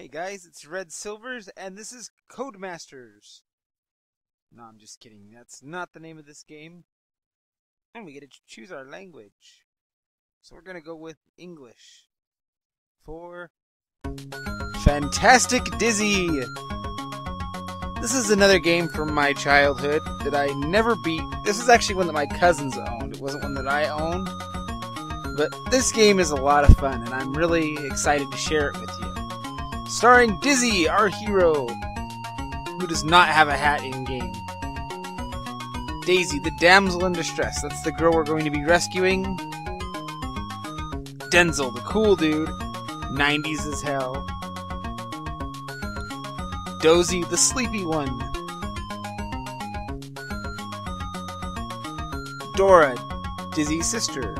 Hey guys, it's Red Silvers, and this is Codemasters. No, I'm just kidding. That's not the name of this game. And we get to choose our language. So we're gonna go with English. For Fantastic Dizzy! This is another game from my childhood that I never beat. This is actually one that my cousins owned. It wasn't one that I owned. But this game is a lot of fun, and I'm really excited to share it with you. Starring Dizzy, our hero, who does not have a hat in-game. Daisy, the damsel in distress. That's the girl we're going to be rescuing. Denzel, the cool dude. 90s as hell. Dozy, the sleepy one. Dora, Dizzy's sister.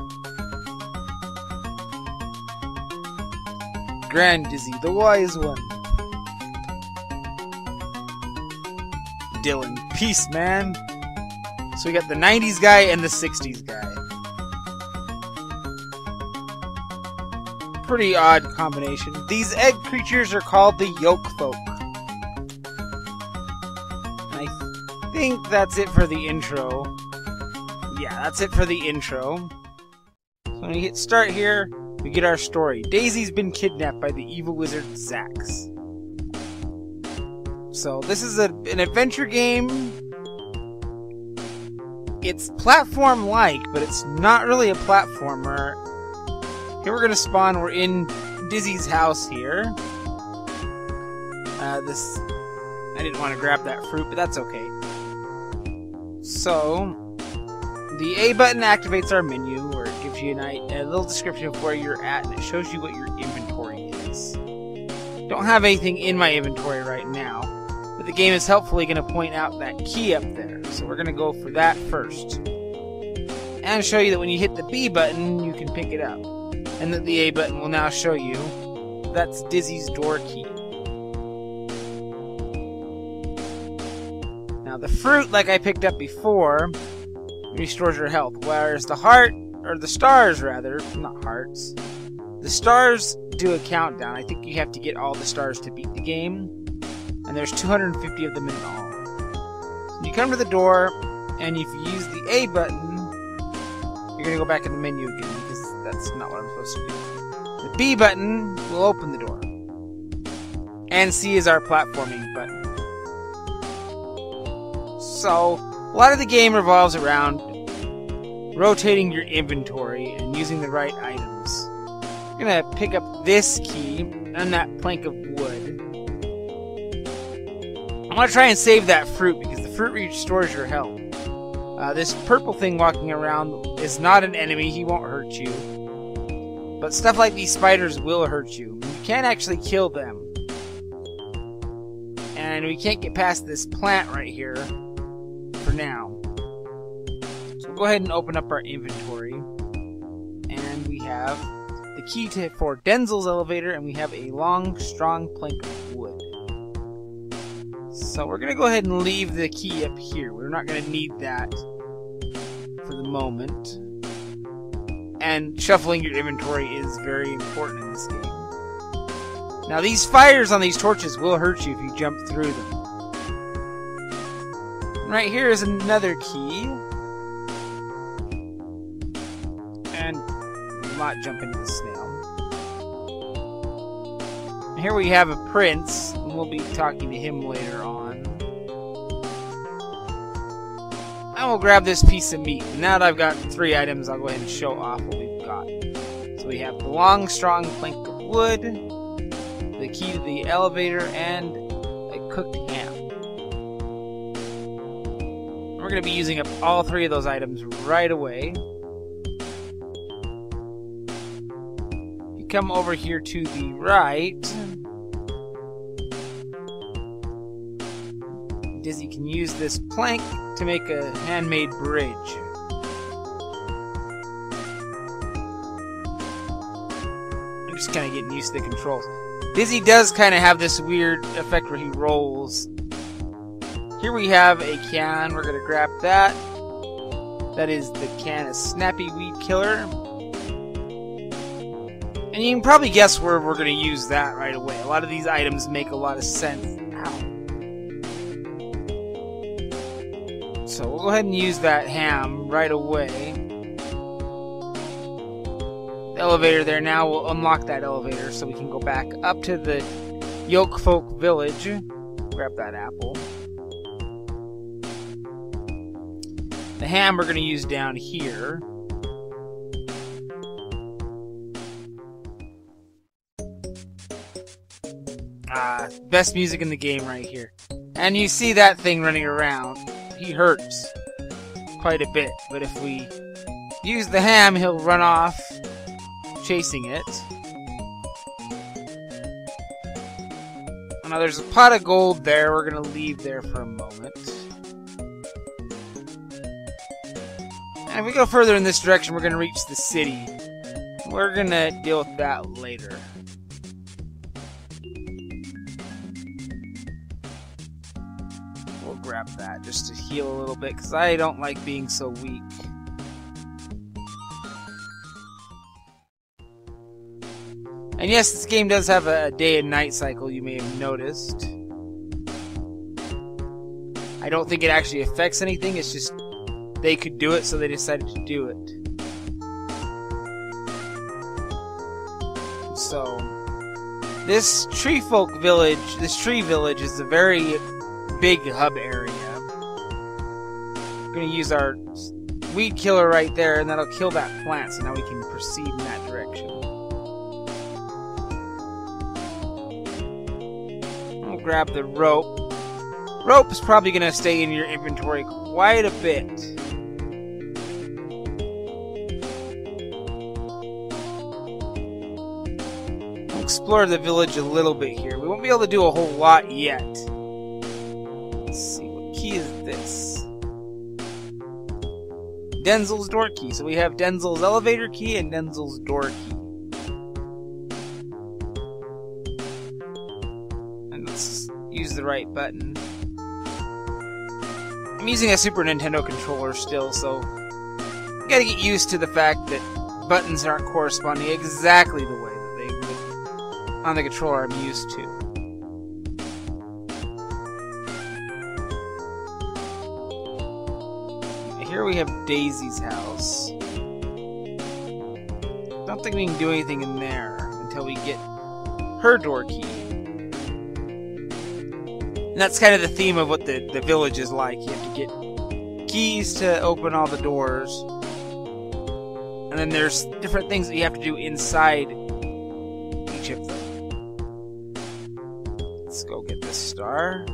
Grand Dizzy, the wise one. Dylan, peace, man. So we got the 90s guy and the 60s guy. Pretty odd combination. These egg creatures are called the Yolk Folk. And I think that's it for the intro. Yeah, that's it for the intro. So when we hit start here, we get our story. Daisy's been kidnapped by the evil wizard Zax. So this is an adventure game. It's platform-like, but it's not really a platformer. Here we're gonna spawn. We're in Dizzy's house here. I didn't want to grab that fruit, but that's okay. So the A button activates our menu, where it gives you a little description of where you're at, and it shows you what your inventory is. Don't have anything in my inventory right now, but the game is helpfully going to point out that key up there, so we're going to go for that first. And show you that when you hit the B button, you can pick it up. And that the A button will now show you that's Dizzy's door key. Now the fruit, like I picked up before, restores your health, whereas the stars, not hearts. The stars do a countdown. I think you have to get all the stars to beat the game, and there's 250 of them in all. So you come to the door, and if you use the A button, you're going to go back in the menu again, because that's not what I'm supposed to do. The B button will open the door, and C is our platforming button. So a lot of the game revolves around rotating your inventory and using the right items. You're going to pick up this key and that plank of wood. I want to try and save that fruit because the fruit restores your health. This purple thing walking around is not an enemy. He won't hurt you. But stuff like these spiders will hurt you. You can't actually kill them. And we can't get past this plant right here for now. So we'll go ahead and open up our inventory, and we have the key for Denzel's elevator, and we have a long, strong plank of wood. So we're going to go ahead and leave the key up here. We're not going to need that for the moment. And shuffling your inventory is very important in this game. Now these fires on these torches will hurt you if you jump through them. Right here is another key. And we'll not jump into the snail. And here we have a prince, and we'll be talking to him later on. And we'll grab this piece of meat. And now that I've got 3 items, I'll go ahead and show off what we've got. So we have the long, strong plank of wood, the key to the elevator, and a cooked ham. We're going to be using up all 3 of those items right away. If you come over here to the right, Dizzy can use this plank to make a handmade bridge. I'm just kind of getting used to the controls. Dizzy does kind of have this weird effect where he rolls. Here we have a can. We're going to grab that. That is the can of Snappy Weed Killer. And And you can probably guess where we're going to use that right away. A lot of these items make a lot of sense. Ow. So we'll go ahead and use that ham right away. The elevator there now will unlock that elevator so we can go back up to the Yolkfolk Village. Grab that apple. The ham we're going to use down here. Best music in the game right here. And you see that thing running around. He hurts quite a bit, but if we use the ham, he'll run off chasing it. Now there's a pot of gold there we're going to leave there for a moment. And if we go further in this direction, we're going to reach the city. We're going to deal with that later. We'll grab that just to heal a little bit, because I don't like being so weak. And yes, this game does have a day and night cycle, you may have noticed. I don't think it actually affects anything, it's just they could do it, so they decided to do it. So, this tree village is a very big hub area. We're going to use our weed killer right there, and that'll kill that plant, so now we can proceed in that direction. We'll grab the rope. Rope is probably going to stay in your inventory quite a bit. We'll explore the village a little bit here. We won't be able to do a whole lot yet. Let's see, what key is this? Denzel's door key. So we have Denzel's elevator key and Denzel's door key. And let's use the right button. I'm using a Super Nintendo controller still, so you gotta get used to the fact that buttons aren't corresponding exactly the way that they would on the controller I'm used to. Here we have Daisy's house. Don't think we can do anything in there until we get her door key. And that's kind of the theme of what the village is like. You have to get keys to open all the doors. And then there's different things that you have to do inside each of them. Let's go get this star.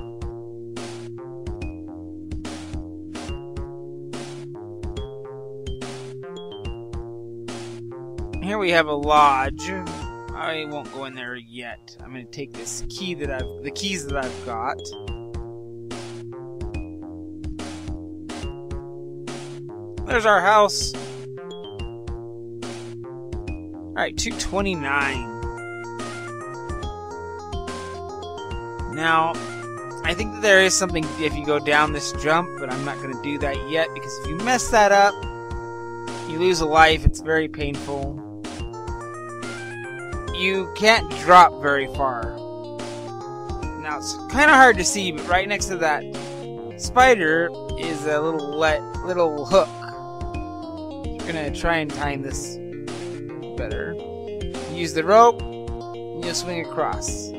Here we have a lodge. I won't go in there yet. I'm going to take this key the keys that I've got. There's our house. Alright, 229. Now, I think that there is something if you go down this jump, but I'm not going to do that yet, because if you mess that up, you lose a life. It's very painful. You can't drop very far. Now, it's kind of hard to see, but right next to that spider is a little hook. We're going to try and time this better. Use the rope, and you'll swing across.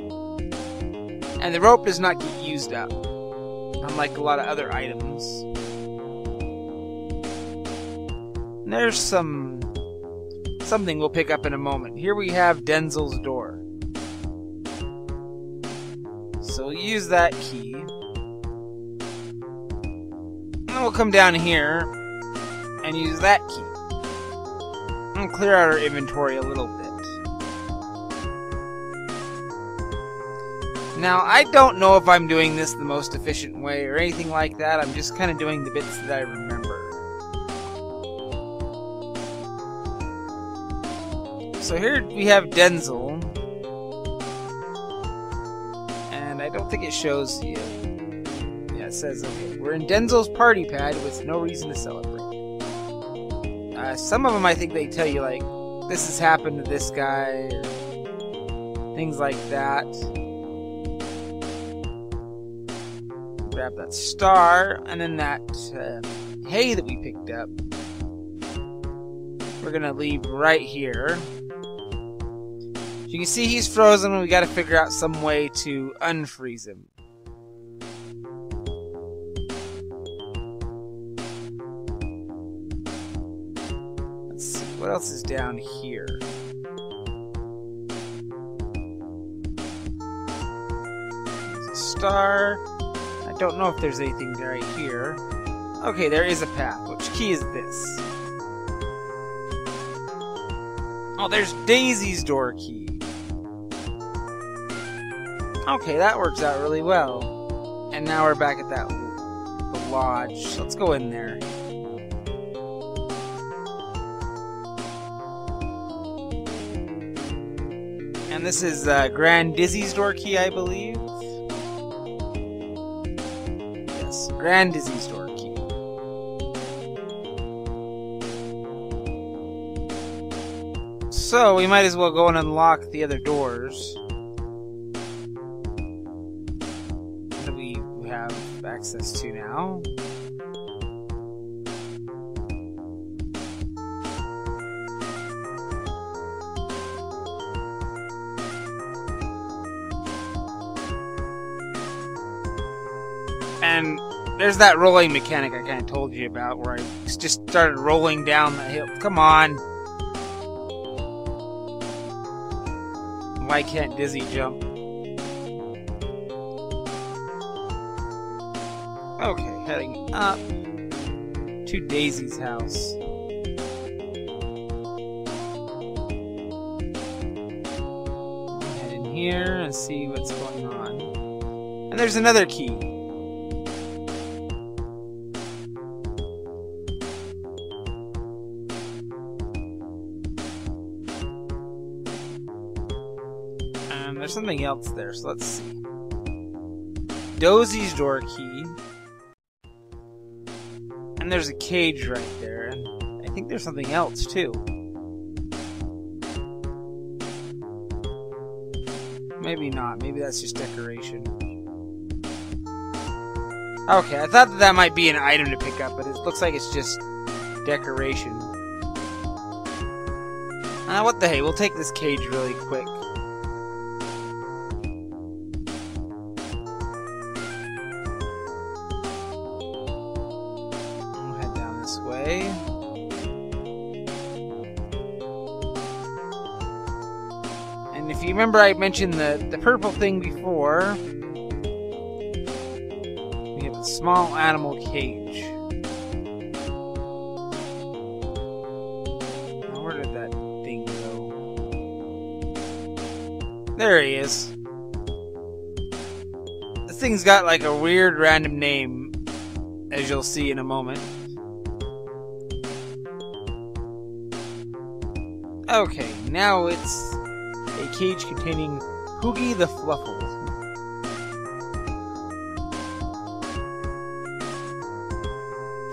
And the rope does not get used up, unlike a lot of other items. And there's something we'll pick up in a moment. Here we have Denzel's door. So we'll use that key. And we'll come down here and use that key. And clear out our inventory a little bit. Now, I don't know if I'm doing this the most efficient way or anything like that. I'm just kind of doing the bits that I remember. So here we have Denzel, and I don't think it shows you. Yeah, it says, okay, we're in Denzel's party pad with no reason to celebrate. Some of them I think they tell you, like, this has happened to this guy, or things like that. Grab that star, and then that hay that we picked up. We're gonna leave right here. You can see he's frozen, and we gotta figure out some way to unfreeze him. Let's see, what else is down here? There's a star. I don't know if there's anything right here. Okay, there is a path. Which key is this? Oh, there's Daisy's door key. Okay, that works out really well. And now we're back at the lodge. Let's go in there. And this is Grand Dizzy's door key, I believe. Yes, Grand Dizzy's door key. So we might as well go and unlock the other doors. That we have access to now. And there's that rolling mechanic I kind of told you about, where I just started rolling down the hill. Come on! Why can't Dizzy jump? Okay, heading up to Daisy's house. Head in here and see what's going on. And there's another key. There's something else there, so let's see. Dozy's door key. And there's a cage right there, and I think there's something else too. Maybe not, maybe that's just decoration. Okay, I thought that might be an item to pick up, but it looks like it's just decoration. What the hey, we'll take this cage really quick. Way. And if you remember, I mentioned the purple thing before. We have a small animal cage. Now, where did that thing go? There he is. This thing's got like a weird random name, as you'll see in a moment. Okay, now it's a cage containing Hoogie the Fluffle.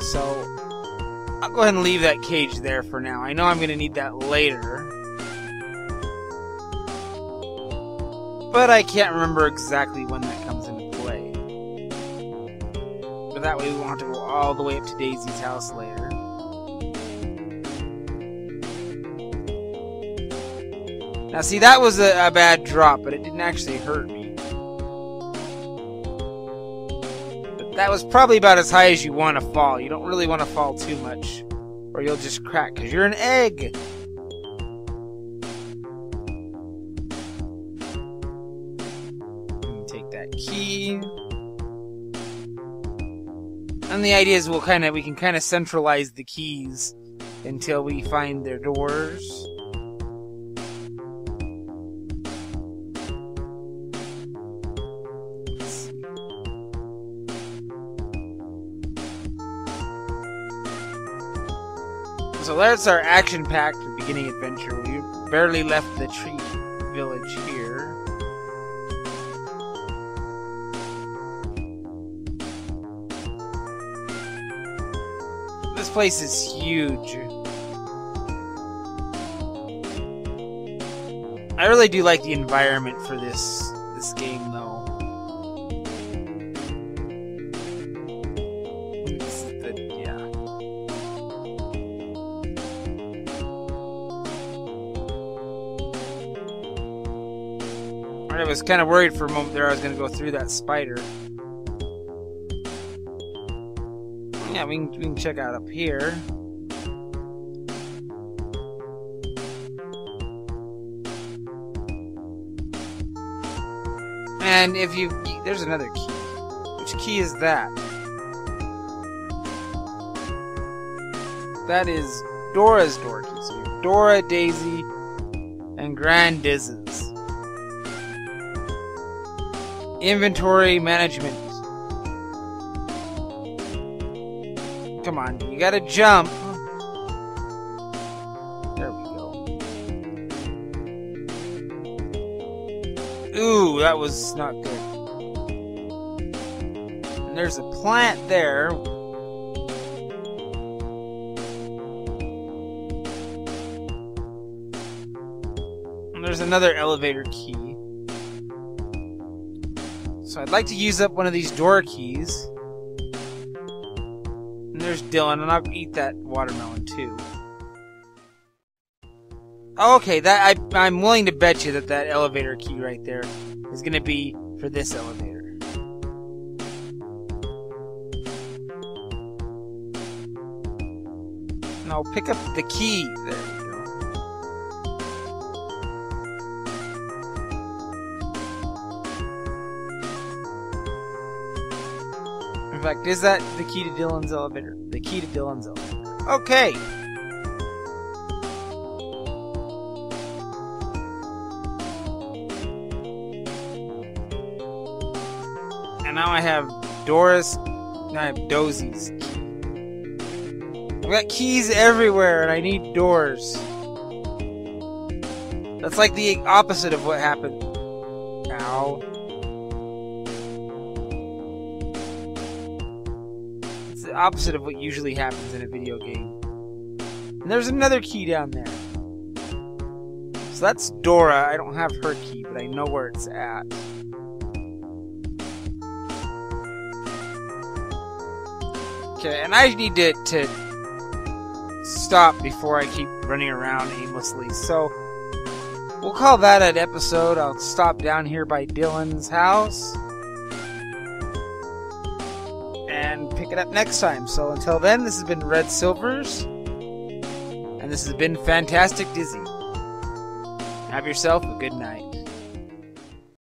So, I'll go ahead and leave that cage there for now. I know I'm going to need that later. But I can't remember exactly when that comes into play. But that way we won't have to go all the way up to Daisy's house later. Now see, that was a bad drop, but it didn't actually hurt me. But that was probably about as high as you want to fall. You don't really want to fall too much, or you'll just crack, because you're an egg! Take that key. And the idea is we can kind of centralize the keys until we find their doors. So that's our action-packed beginning adventure. We barely left the tree village here. This place is huge. I really do like the environment for this game, though. Yeah. I was kind of worried for a moment there I was going to go through that spider. Yeah, we can check out up here. And if you... There's another key. Which key is that? That is Dora's door key. So you have Dora, Daisy, and Grandiz's. Inventory management. Come on, you gotta jump. There we go. Ooh, that was not good. And there's a plant there. And there's another elevator key. So I'd like to use up one of these door keys. And there's Dylan, and I'll eat that watermelon too. Okay, I'm willing to bet you that elevator key right there is going to be for this elevator. And I'll pick up the key. There we go. In fact, is that the key to Dylan's elevator? The key to Dylan's elevator. Okay. And now I have Dora's... Now I have Daisy's key. I've got keys everywhere and I need doors. That's like the opposite of what happened. Ow. Opposite of what usually happens in a video game. And there's another key down there. So that's Dora. I don't have her key, but I know where it's at. Okay, and I need to stop before I keep running around aimlessly. So we'll call that an episode. I'll stop down here by Dylan's house and pick it up next time. So until then, this has been Red Silvers, and this has been Fantastic Dizzy. Have yourself a good night.